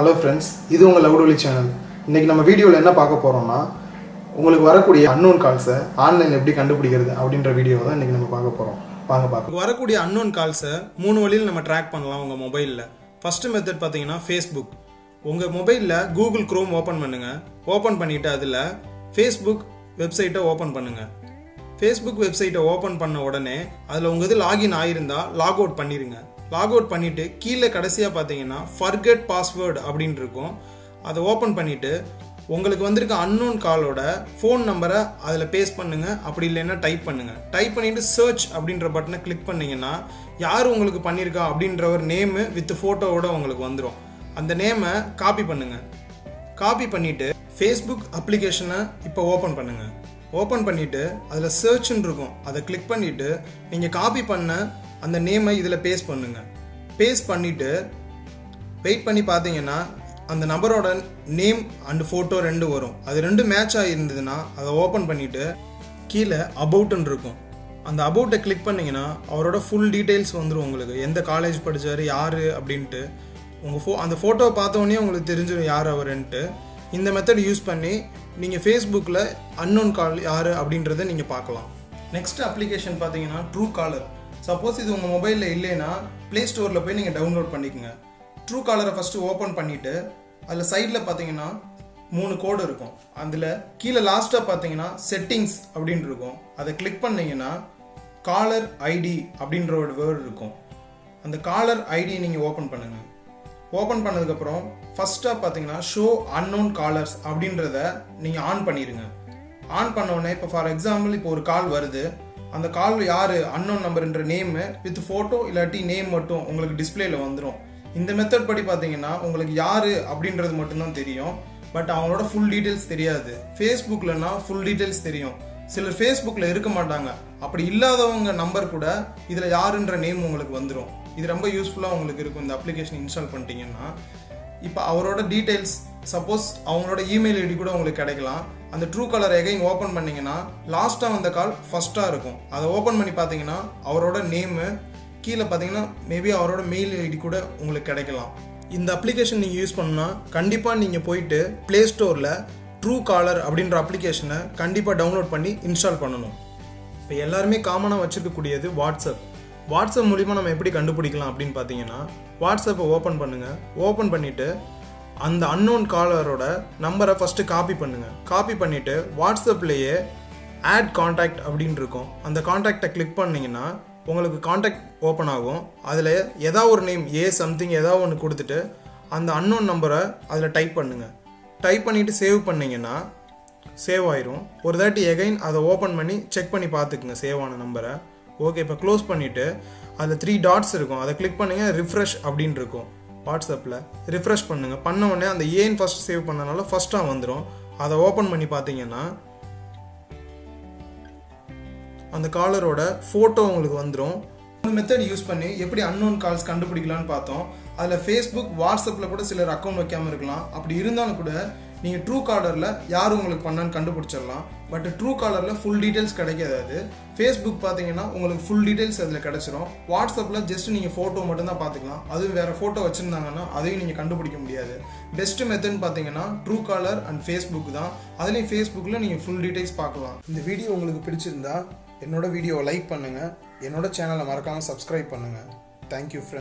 Hello friends, இது உங்க லவ்டோலி channel. இன்னைக்கு நம்ம வீடியோல என்ன பார்க்க போறோம்னா உங்களுக்கு வரக்கூடிய unknown கால்ஸை ஆன்லைன்ல எப்படி கண்டுபிடிக்கிறது அப்படிங்கற வீடியோ தான் இன்னைக்கு நம்ம பார்க்க போறோம். வாங்க பார்க்கலாம். வரக்கூடிய unknown கால்ஸை மூணு வழியில நம்ம ட்ராக் பண்ணலாம் உங்க மொபைல்ல. ஃபர்ஸ்ட் மெத்தட் பாத்தீங்கன்னா Facebook. உங்க மொபைல்ல Google Chrome ஓபன் பண்ணுங்க. ஓபன் பண்ணிட்டு அதுல Facebook வெப்சைட்டை ஓபன் பண்ணுங்க. Facebook வெப்சைட்டை ஓபன் பண்ண உடனே அதுல உங்க இது லாகின் ஆயிருந்தா லாக் அவுட் பண்ணிருங்க. லாக் அவுட் பண்ணிட்டு கீழே கடைசியா பாத்தீங்கன்னா forget password அப்படின்னு இருக்கும். அதை ஓபன் பண்ணிட்டு உங்களுக்கு வந்திருக்க unknown காலோட ஃபோன் நம்பரை அதில் பேஸ்ட் பண்ணுங்க. அப்படி இல்லைன்னா டைப் பண்ணுங்க. டைப் பண்ணிட்டு சர்ச் அப்படின்ற பட்டனை கிளிக் பண்ணீங்கன்னா யார் உங்களுக்கு பண்ணியிருக்கா அப்படின்ற ஒரு நேமு வித் ஃபோட்டோவோட உங்களுக்கு வந்துடும். அந்த நேமை காப்பி பண்ணுங்க. காப்பி பண்ணிட்டு ஃபேஸ்புக் அப்ளிகேஷனை இப்போ ஓப்பன் பண்ணுங்க. ஓப்பன் பண்ணிட்டு அதில் சர்ச்னு இருக்கும். அதை கிளிக் பண்ணிட்டு நீங்கள் காப்பி பண்ண அந்த நேமை இதில் பேஸ்ட் பண்ணுங்க. பேஸ்ட் பண்ணிட்டு வெயிட் பண்ணி பார்த்தீங்கன்னா அந்த நபரோட நேம் அண்ட் ஃபோட்டோ ரெண்டு வரும். அது ரெண்டு மேட்ச் ஆகிருந்ததுன்னா அதை ஓப்பன் பண்ணிட்டு கீழே அபவுட்னு இருக்கும். அந்த அபவுட்டை கிளிக் பண்ணிங்கன்னா அவரோட ஃபுல் டீட்டெயில்ஸ் வந்துடும். உங்களுக்கு எந்த காலேஜ் படித்தார், யார் அப்படின்ட்டு உங்கள் அந்த ஃபோட்டோவை பார்த்தோன்னே உங்களுக்கு தெரிஞ்சிடும் யார் அவருன்ட்டு. இந்த மெத்தட் யூஸ் பண்ணி நீங்கள் ஃபேஸ்புக்கில் unknown கால் யார் அப்படின்றத நீங்கள் பார்க்கலாம். நெக்ஸ்ட் அப்ளிகேஷன் பார்த்தீங்கன்னா ட்ரூ காலர். சப்போஸ் இது உங்கள் மொபைலில் இல்லைன்னா ப்ளே ஸ்டோரில் போய் நீங்கள் டவுன்லோட் பண்ணிக்கோங்க. ட்ரூ காலரை ஃபஸ்ட்டு ஓப்பன் பண்ணிவிட்டு அதில் சைடில் பார்த்தீங்கன்னா 3 கோடு இருக்கும். அதில் கீழே லாஸ்ட்டாக பார்த்தீங்கன்னா செட்டிங்ஸ் அப்படின்னு இருக்கும். அதை கிளிக் பண்ணிங்கன்னா காலர் ஐடி அப்படின்ற ஒரு வேர்டு இருக்கும். அந்த காலர் ஐடி நீங்கள் ஓப்பன் பண்ணுங்கள். ஓப்பன் பண்ணதுக்கப்புறம் ஃபஸ்ட்டாக பார்த்தீங்கன்னா ஷோ unknown காலர்ஸ் அப்படின்றத நீங்கள் ஆன் பண்ணிடுங்க. ஆன் பண்ணோடனே இப்போ ஃபார் எக்ஸாம்பிள் இப்போ ஒரு கால் வருது. அந்த கால் யார் unknown நம்பர்ன்ற நேமு வித் ஃபோட்டோ இல்லாட்டி நேம் மட்டும் உங்களுக்கு டிஸ்பிளேல வந்துடும். இந்த மெத்தட் படி பார்த்தீங்கன்னா உங்களுக்கு யார் அப்படின்றது மட்டும்தான் தெரியும். பட் அவங்களோட ஃபுல் டீட்டெயில்ஸ் தெரியாது. ஃபேஸ்புக்லன்னா ஃபுல் டீட்டெயில்ஸ் தெரியும். சிலர் ஃபேஸ்புக்கில் இருக்க மாட்டாங்க. அப்படி இல்லாதவங்க நம்பர் கூட இதில் யாருன்ற நேம் உங்களுக்கு வந்துடும். இது ரொம்ப யூஸ்ஃபுல்லாக உங்களுக்கு இருக்கும். இந்த அப்ளிகேஷன் இன்ஸ்டால் பண்ணிட்டீங்கன்னா இப்போ அவரோட டீட்டெயில்ஸ் சப்போஸ் அவங்களோட இமெயில் ஐடி கூட உங்களுக்கு கிடைக்கலாம். அந்த ட்ரூ காலர் எகைன் ஓப்பன் பண்ணிங்கன்னா லாஸ்ட்டாக வந்த கால் ஃபஸ்ட்டாக இருக்கும். அதை ஓப்பன் பண்ணி பார்த்தீங்கன்னா அவரோட நேமு கீழே பார்த்தீங்கன்னா மேபி அவரோட மெயில் ஐடி கூட உங்களுக்கு கிடைக்கலாம். இந்த அப்ளிகேஷன் நீங்கள் யூஸ் பண்ணால் கண்டிப்பாக நீங்கள் போயிட்டு ப்ளே ஸ்டோரில் ட்ரூ காலர் அப்படின்ற அப்ளிகேஷனை கண்டிப்பாக டவுன்லோட் பண்ணி இன்ஸ்டால் பண்ணணும். இப்போ எல்லாருமே காமனாக வச்சுருக்கக்கூடியது வாட்ஸ்அப். வாட்ஸ்அப் மூலிமா நம்ம எப்படி கண்டுபிடிக்கலாம் அப்படின்னு பார்த்தீங்கன்னா வாட்ஸ்அப்பை ஓப்பன் பண்ணுங்கள். ஓப்பன் பண்ணிவிட்டு அந்த unknown காலரோட நம்பரை ஃபஸ்ட்டு காப்பி பண்ணுங்கள். காப்பி பண்ணிவிட்டு வாட்ஸ்அப்லேயே ஆட் காண்டாக்ட் அப்படின்னு இருக்கும். அந்த காண்டாக்டை கிளிக் பண்ணிங்கன்னா உங்களுக்கு காண்டாக்ட் ஓப்பன் ஆகும். அதில் ஏதாவது ஒரு நேம் சம்திங் ஏதாவது ஒன்று கொடுத்துட்டு அந்த unknown நம்பரை அதில் டைப் பண்ணுங்கள். டைப் பண்ணிவிட்டு சேவ் பண்ணிங்கன்னா சேவ் ஆயிரும். ஒரு தாட்டி எகைன் அதை ஓப்பன் பண்ணி செக் பண்ணி பார்த்துக்குங்க சேவ் ஆன நம்பரை. ஓகே, இப்போ க்ளோஸ் பண்ணிவிட்டு அதில் 3 டாட்ஸ் இருக்கும். அதை கிளிக் பண்ணுங்கள். ரிஃப்ரெஷ் அப்படின்னு இருக்கும். வாட்ஸ்அப்பில் ரிஃப்ரெஷ் பண்ணுங்கள். பண்ண உடனே அந்த ஃபஸ்ட் சேவ் பண்ணனால ஃபஸ்ட்டாக வந்துடும். அதை ஓப்பன் பண்ணி பார்த்தீங்கன்னா அந்த காலரோட ஃபோட்டோ உங்களுக்கு வந்துடும். இந்த மெத்தட் யூஸ் பண்ணி எப்படி unknown கால்ஸ் கண்டுபிடிக்கலான்னு பார்த்தோம். அதில் ஃபேஸ்புக், வாட்ஸ்அப்பில் கூட சிலர் அக்கௌண்ட் வைக்காமல் இருக்கலாம். அப்படி இருந்தாலும் கூட நீங்கள் ட்ரூ காலரில் யார் உங்களுக்கு பண்ணான்னு கண்டுபிடிச்சிடலாம். பட் ட்ரூ காலரில் ஃபுல் டீட்டெயில்ஸ் கிடைக்காது. ஃபேஸ்புக் பார்த்தீங்கன்னா உங்களுக்கு ஃபுல் டீட்டெயில்ஸ் அதில் கிடச்சிரும். வாட்ஸ்அப்பில் ஜஸ்ட் நீங்கள் ஃபோட்டோ மட்டும்தான் பார்த்துக்கலாம். அதுவும் வேறு ஃபோட்டோ வச்சுருந்தாங்கன்னா அதையும் நீங்கள் கண்டுபிடிக்க முடியாது. பெஸ்ட் மெத்தட்னு பார்த்தீங்கன்னா ட்ரூ காலர் அண்ட் ஃபேஸ்புக் தான். அதுலேயும் ஃபேஸ்புக்கில் நீங்கள் ஃபுல் டீட்டெயில்ஸ் பார்க்கலாம். இந்த வீடியோ உங்களுக்கு பிடிச்சிருந்தா என்னோட வீடியோவை லைக் பண்ணுங்கள். என்னோட சேனலை மறக்காமல் சப்ஸ்கிரைப் பண்ணுங்கள். Thank you friends.